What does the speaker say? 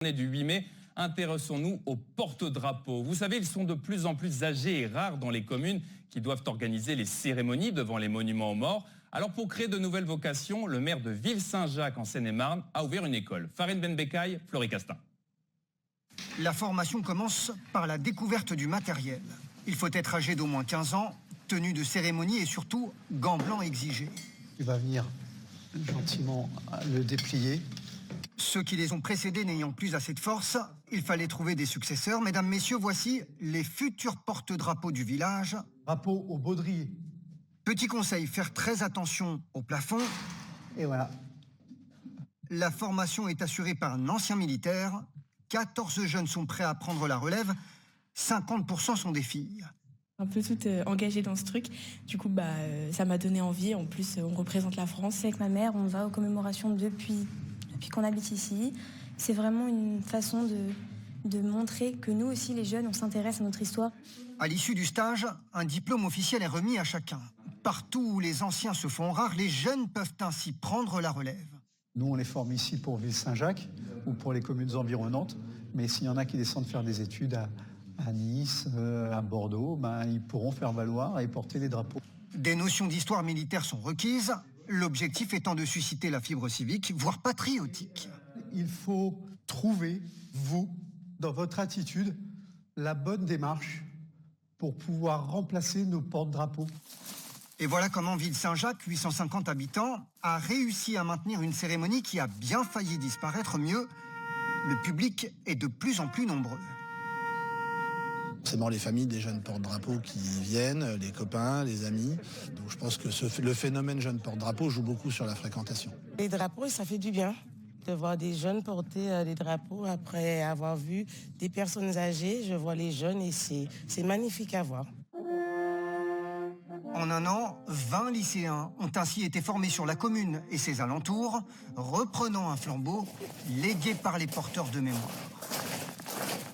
Du 8 mai, intéressons-nous aux porte-drapeaux. Vous savez, ils sont de plus en plus âgés et rares dans les communes qui doivent organiser les cérémonies devant les monuments aux morts. Alors pour créer de nouvelles vocations, le maire de Ville-Saint-Jacques en Seine-et-Marne a ouvert une école. Farine Benbekaï, Florie Castin. La formation commence par la découverte du matériel. Il faut être âgé d'au moins 15 ans, tenue de cérémonie et surtout gants blancs exigés. Tu vas venir gentiment le déplier. Ceux qui les ont précédés n'ayant plus assez de force, il fallait trouver des successeurs. Mesdames, messieurs, voici les futurs porte-drapeaux du village. Drapeau au baudrier. Petit conseil, faire très attention au plafond. Et voilà. La formation est assurée par un ancien militaire. 14 jeunes sont prêts à prendre la relève. 50% sont des filles. Un peu toute engagée dans ce truc. Du coup, ça m'a donné envie. En plus, on représente la France. Avec ma mère, on va aux commémorations depuis qu'on habite ici. C'est vraiment une façon de montrer que nous aussi, les jeunes, on s'intéresse à notre histoire. À l'issue du stage, un diplôme officiel est remis à chacun. Partout où les anciens se font rares, les jeunes peuvent ainsi prendre la relève. Nous, on les forme ici pour Ville-Saint-Jacques ou pour les communes environnantes. Mais s'il y en a qui descendent faire des études à Nice, à Bordeaux, ils pourront faire valoir et porter les drapeaux. Des notions d'histoire militaire sont requises, l'objectif étant de susciter la fibre civique, voire patriotique. Il faut trouver, vous, dans votre attitude, la bonne démarche pour pouvoir remplacer nos porte-drapeaux. Et voilà comment Ville-Saint-Jacques, 850 habitants, a réussi à maintenir une cérémonie qui a bien failli disparaître. Mieux, le public est de plus en plus nombreux. Forcément les familles des jeunes porte-drapeaux qui viennent, les copains, les amis. Donc je pense que le phénomène jeune porte-drapeau joue beaucoup sur la fréquentation. Les drapeaux, ça fait du bien de voir des jeunes porter des drapeaux après avoir vu des personnes âgées. Je vois les jeunes et c'est magnifique à voir. En un an, 20 lycéens ont ainsi été formés sur la commune et ses alentours, reprenant un flambeau légué par les porteurs de mémoire.